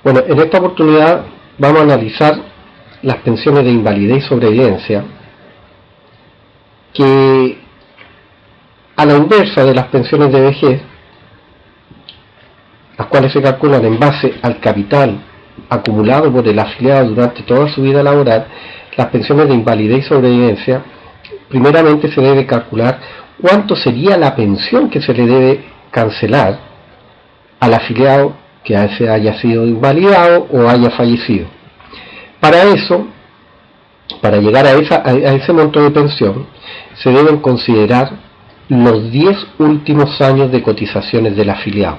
Bueno, en esta oportunidad vamos a analizar las pensiones de invalidez y sobrevivencia, que a la inversa de las pensiones de vejez, las cuales se calculan en base al capital acumulado por el afiliado durante toda su vida laboral, las pensiones de invalidez y sobrevivencia, primeramente se debe calcular cuánto sería la pensión que se le debe cancelar al afiliado que haya sido invalidado o haya fallecido. Para eso, para llegar a ese monto de pensión, se deben considerar los 10 últimos años de cotizaciones del afiliado.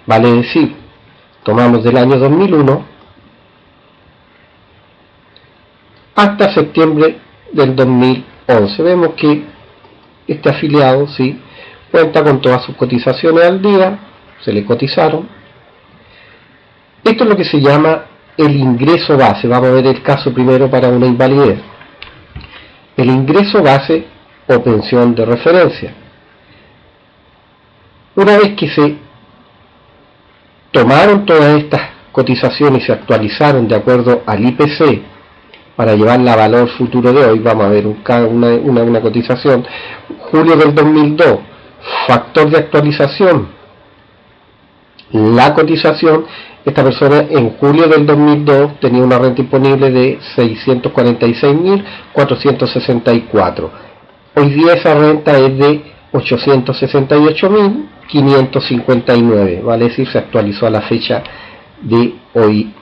Vale decir, tomamos del año 2001 hasta septiembre del 2011. Vemos que este afiliado sí cuenta con todas sus cotizaciones al día, se le cotizaron. Esto es lo que se llama el ingreso base. Vamos a ver el caso primero para una invalidez. El ingreso base o pensión de referencia. Una vez que se tomaron todas estas cotizaciones y se actualizaron de acuerdo al IPC para llevarla a valor futuro de hoy, vamos a ver una cotización, julio del 2002, factor de actualización, la cotización. Esta persona en julio del 2002 tenía una renta imponible de 646.464. Hoy día esa renta es de 868.559. Vale decir, se actualizó a la fecha de hoy.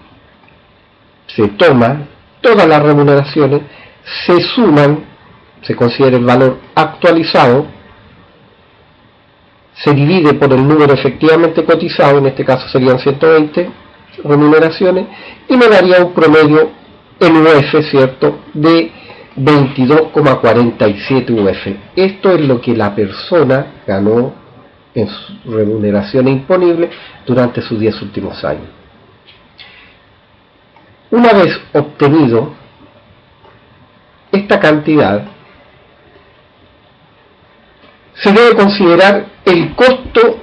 Se toma todas las remuneraciones, se suman, se considera el valor actualizado, se divide por el número efectivamente cotizado, en este caso serían 120 remuneraciones, y me daría un promedio en UF, ¿cierto?, de 22,47 UF. Esto es lo que la persona ganó en su remuneración imponible durante sus 10 últimos años. Una vez obtenido esta cantidad, se debe considerar el costo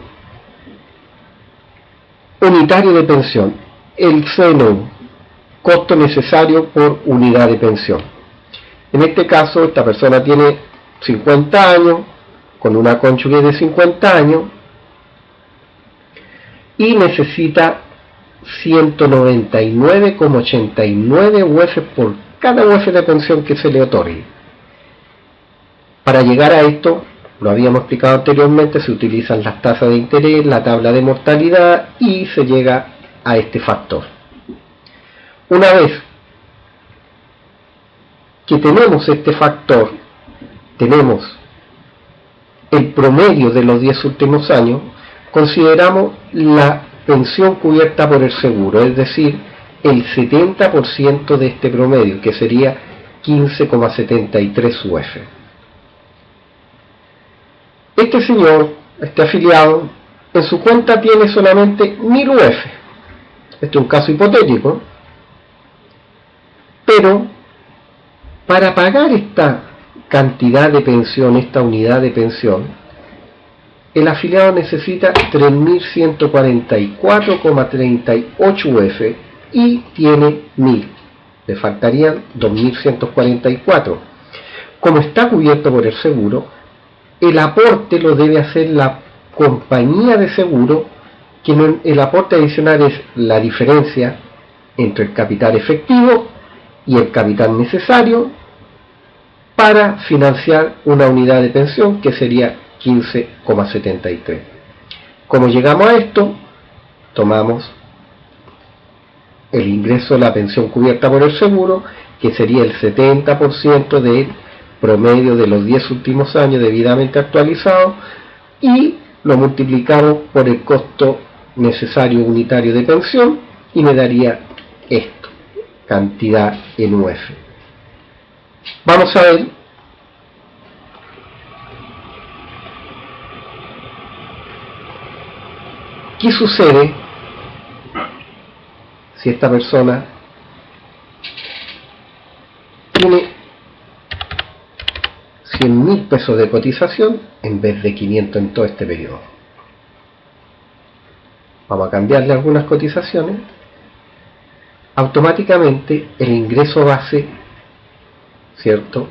unitario de pensión, el CNU, costo necesario por unidad de pensión. En este caso, esta persona tiene 50 años, con una cónyuge de 50 años, y necesita 199,89 UF por cada UF de pensión que se le otorgue. Para llegar a esto, lo habíamos explicado anteriormente, se utilizan las tasas de interés, la tabla de mortalidad y se llega a este factor. Una vez que tenemos este factor, tenemos el promedio de los 10 últimos años, consideramos la pensión cubierta por el seguro, es decir, el 70% de este promedio, que sería 15,73 UF. Este señor, este afiliado, en su cuenta tiene solamente 1000 UF. Este es un caso hipotético, pero para pagar esta cantidad de pensión, esta unidad de pensión, el afiliado necesita 3.144,38 UF y tiene 1000. Le faltarían 2.144. Como está cubierto por el seguro, el aporte lo debe hacer la compañía de seguro, que el aporte adicional es la diferencia entre el capital efectivo y el capital necesario para financiar una unidad de pensión, que sería 15,73. Como llegamos a esto, tomamos el ingreso de la pensión cubierta por el seguro, que sería el 70% del promedio de los 10 últimos años debidamente actualizado, y lo multiplicamos por el costo necesario unitario de pensión y me daría esto, cantidad en UF. Vamos a ver qué sucede si esta persona tiene 100.000 pesos de cotización en vez de 500 en todo este periodo. Vamos a cambiarle algunas cotizaciones automáticamente el ingreso base, ¿cierto?,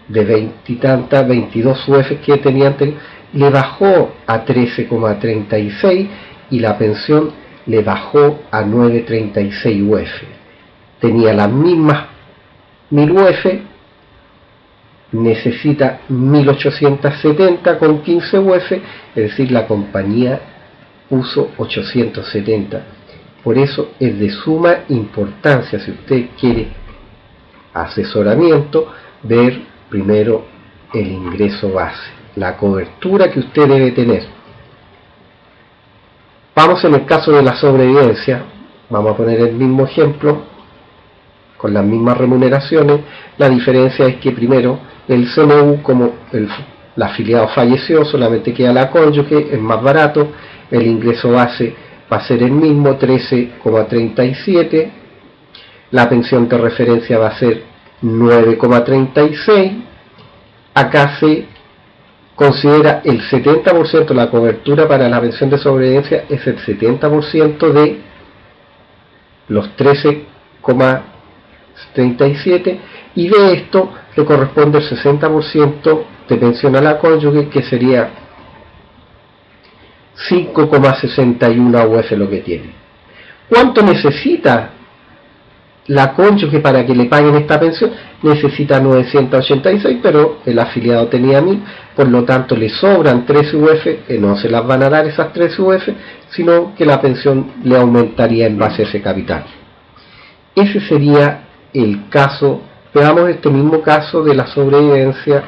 de 20 y tantas, 22 UF que tenía antes, le bajó a 13,36 y la pensión le bajó a 9,36 UF. Tenía las mismas 1000 UF, necesita 1870 con 15 UF, es decir, la compañía puso 870. Por eso es de suma importancia, si usted quiere asesoramiento, ver primero el ingreso base, la cobertura que usted debe tener. Vamos en el caso de la sobrevivencia, vamos a poner el mismo ejemplo, con las mismas remuneraciones. La diferencia es que primero el CMU, como el afiliado falleció, solamente queda la cónyuge, es más barato, el ingreso base va a ser el mismo, 13,37, la pensión de referencia va a ser 9,36, acá se considera el 70%, la cobertura para la pensión de sobrevivencia es el 70% de los 13,37, y de esto le corresponde el 60% de pensión a la cónyuge, que sería 5,61 UF lo que tiene. ¿Cuánto necesita la cónyuge para que le paguen esta pensión? Necesita 986, pero el afiliado tenía 1000, por lo tanto le sobran 13 UF, que no se las van a dar esas 13 UF, sino que la pensión le aumentaría en base a ese capital. Ese sería el caso. Veamos este mismo caso de la sobrevivencia,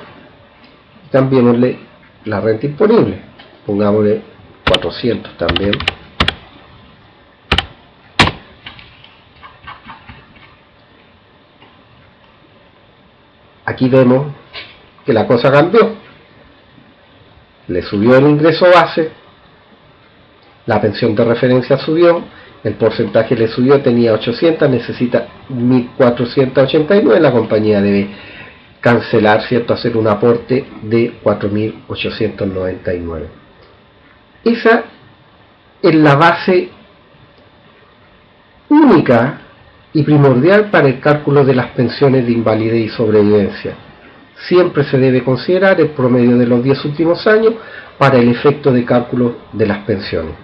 cambiémosle la renta imponible, pongámosle 400 también. Aquí vemos que la cosa cambió, le subió el ingreso base, la pensión de referencia subió, el porcentaje le subió, tenía 800, necesita 1489, la compañía debe cancelar, ¿cierto?, hacer un aporte de 4899. Esa es la base única y primordial para el cálculo de las pensiones de invalidez y sobrevivencia. Siempre se debe considerar el promedio de los 10 últimos años para el efecto de cálculo de las pensiones.